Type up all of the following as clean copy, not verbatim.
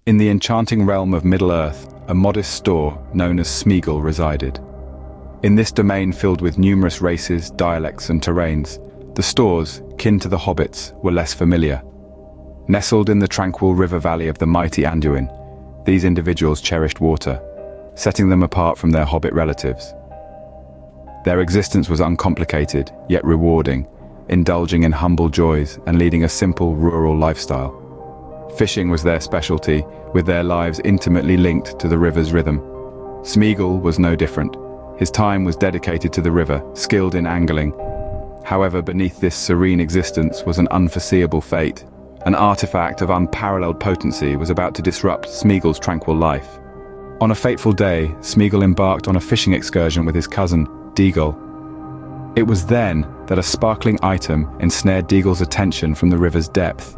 In the enchanting realm of Middle-earth, a modest store known as Smeagol resided. In this domain filled with numerous races, dialects and terrains, the stores, kin to the hobbits, were less familiar. Nestled in the tranquil river valley of the mighty Anduin, these individuals cherished water, setting them apart from their hobbit relatives. Their existence was uncomplicated, yet rewarding, indulging in humble joys and leading a simple rural lifestyle. Fishing was their specialty, with their lives intimately linked to the river's rhythm. Smeagol was no different. His time was dedicated to the river, skilled in angling. However, beneath this serene existence was an unforeseeable fate. An artifact of unparalleled potency was about to disrupt Smeagol's tranquil life. On a fateful day, Smeagol embarked on a fishing excursion with his cousin, Deagle. It was then that a sparkling item ensnared Deagle's attention from the river's depth.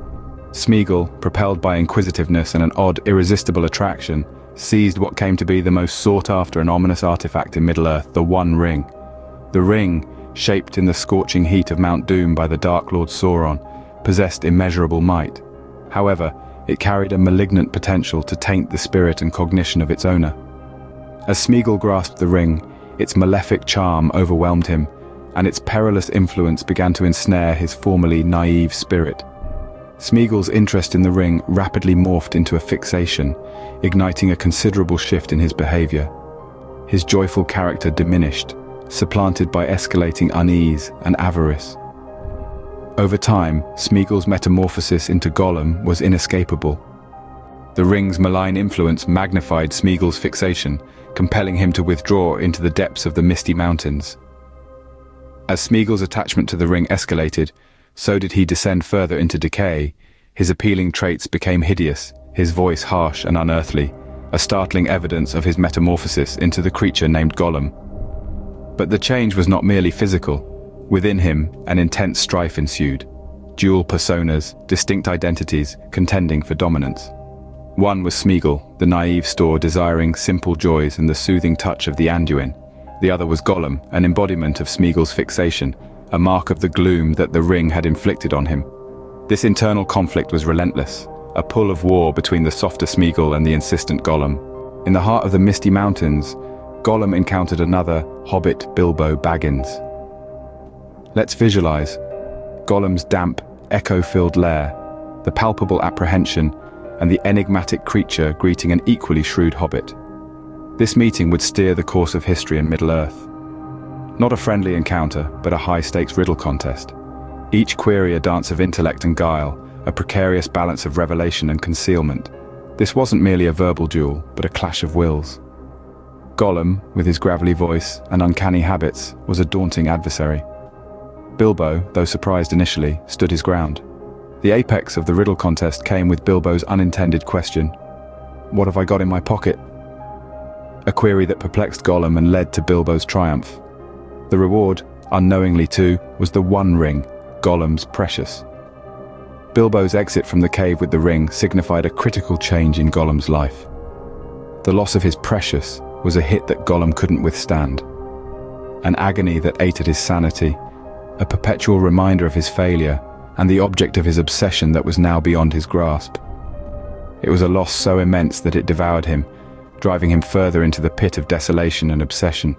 Smeagol, propelled by inquisitiveness and an odd, irresistible attraction, seized what came to be the most sought-after and ominous artifact in Middle-earth, the One Ring. The ring, shaped in the scorching heat of Mount Doom by the Dark Lord Sauron, possessed immeasurable might. However, it carried a malignant potential to taint the spirit and cognition of its owner. As Smeagol grasped the ring, its malefic charm overwhelmed him, and its perilous influence began to ensnare his formerly naive spirit. Smeagol's interest in the ring rapidly morphed into a fixation, igniting a considerable shift in his behavior. His joyful character diminished, supplanted by escalating unease and avarice. Over time, Smeagol's metamorphosis into Gollum was inescapable. The ring's malign influence magnified Smeagol's fixation, compelling him to withdraw into the depths of the Misty Mountains. As Smeagol's attachment to the ring escalated, so did he descend further into decay. His appealing traits became hideous, his voice harsh and unearthly, a startling evidence of his metamorphosis into the creature named Gollum. But the change was not merely physical. Within him, an intense strife ensued. Dual personas, distinct identities, contending for dominance. One was Smeagol, the naive store desiring simple joys and the soothing touch of the Anduin. The other was Gollum, an embodiment of Smeagol's fixation, a mark of the gloom that the ring had inflicted on him. This internal conflict was relentless, a pull of war between the softer Smeagol and the insistent Gollum. In the heart of the Misty Mountains, Gollum encountered another hobbit, Bilbo Baggins. Let's visualize Gollum's damp, echo-filled lair, the palpable apprehension, and the enigmatic creature greeting an equally shrewd hobbit. This meeting would steer the course of history in Middle-earth. Not a friendly encounter, but a high-stakes riddle contest. Each query a dance of intellect and guile, a precarious balance of revelation and concealment. This wasn't merely a verbal duel, but a clash of wills. Gollum, with his gravelly voice and uncanny habits, was a daunting adversary. Bilbo, though surprised initially, stood his ground. The apex of the riddle contest came with Bilbo's unintended question, "What have I got in my pocket?" A query that perplexed Gollum and led to Bilbo's triumph. The reward, unknowingly too, was the One Ring, Gollum's precious. Bilbo's exit from the cave with the ring signified a critical change in Gollum's life. The loss of his precious was a hit that Gollum couldn't withstand. An agony that ate at his sanity, a perpetual reminder of his failure, and the object of his obsession that was now beyond his grasp. It was a loss so immense that it devoured him, driving him further into the pit of desolation and obsession.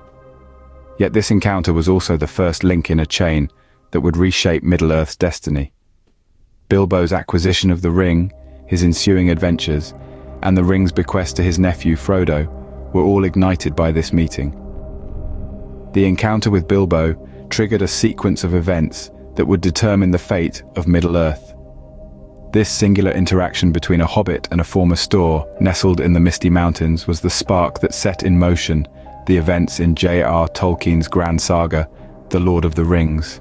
Yet this encounter was also the first link in a chain that would reshape Middle-earth's destiny. Bilbo's acquisition of the ring, his ensuing adventures, and the ring's bequest to his nephew Frodo were all ignited by this meeting. The encounter with Bilbo triggered a sequence of events that would determine the fate of Middle-earth. This singular interaction between a hobbit and a former store nestled in the Misty Mountains was the spark that set in motion the events in J.R.R. Tolkien's grand saga, The Lord of the Rings.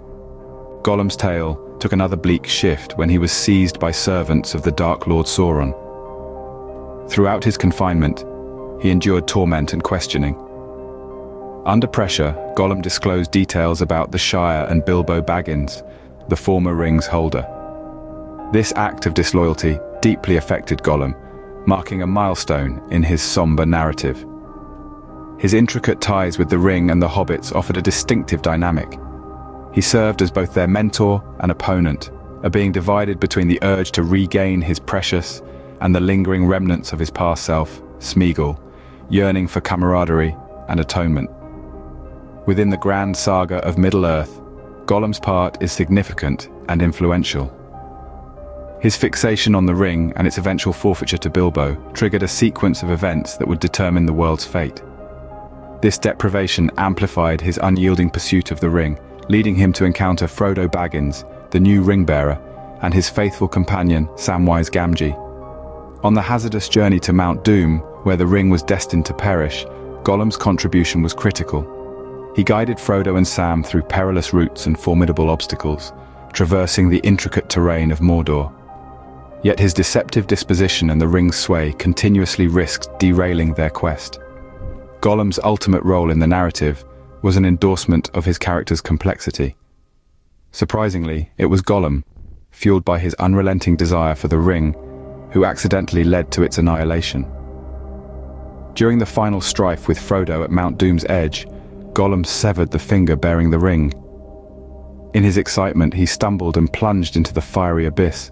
Gollum's tale took another bleak shift when he was seized by servants of the Dark Lord Sauron. Throughout his confinement, he endured torment and questioning. Under pressure, Gollum disclosed details about the Shire and Bilbo Baggins, the former ring's holder. This act of disloyalty deeply affected Gollum, marking a milestone in his somber narrative. His intricate ties with the ring and the hobbits offered a distinctive dynamic. He served as both their mentor and opponent, a being divided between the urge to regain his precious and the lingering remnants of his past self, Smeagol, yearning for camaraderie and atonement. Within the grand saga of Middle-earth, Gollum's part is significant and influential. His fixation on the ring and its eventual forfeiture to Bilbo triggered a sequence of events that would determine the world's fate. This deprivation amplified his unyielding pursuit of the ring, leading him to encounter Frodo Baggins, the new ring-bearer, and his faithful companion, Samwise Gamgee. On the hazardous journey to Mount Doom, where the ring was destined to perish, Gollum's contribution was critical. He guided Frodo and Sam through perilous routes and formidable obstacles, traversing the intricate terrain of Mordor. Yet his deceptive disposition and the ring's sway continuously risked derailing their quest. Gollum's ultimate role in the narrative was an endorsement of his character's complexity. Surprisingly, it was Gollum, fueled by his unrelenting desire for the ring, who accidentally led to its annihilation. During the final strife with Frodo at Mount Doom's edge, Gollum severed the finger bearing the ring. In his excitement, he stumbled and plunged into the fiery abyss,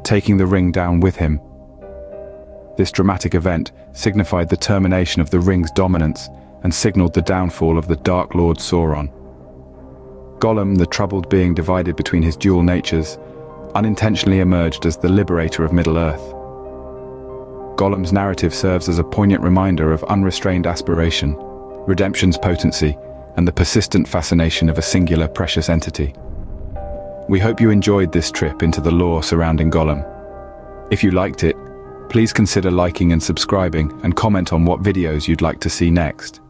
taking the ring down with him. This dramatic event signified the termination of the ring's dominance and signaled the downfall of the Dark Lord Sauron. Gollum, the troubled being divided between his dual natures, unintentionally emerged as the liberator of Middle-earth. Gollum's narrative serves as a poignant reminder of unrestrained aspiration, redemption's potency, and the persistent fascination of a singular precious entity. We hope you enjoyed this trip into the lore surrounding Gollum. If you liked it, please consider liking and subscribing and comment on what videos you'd like to see next.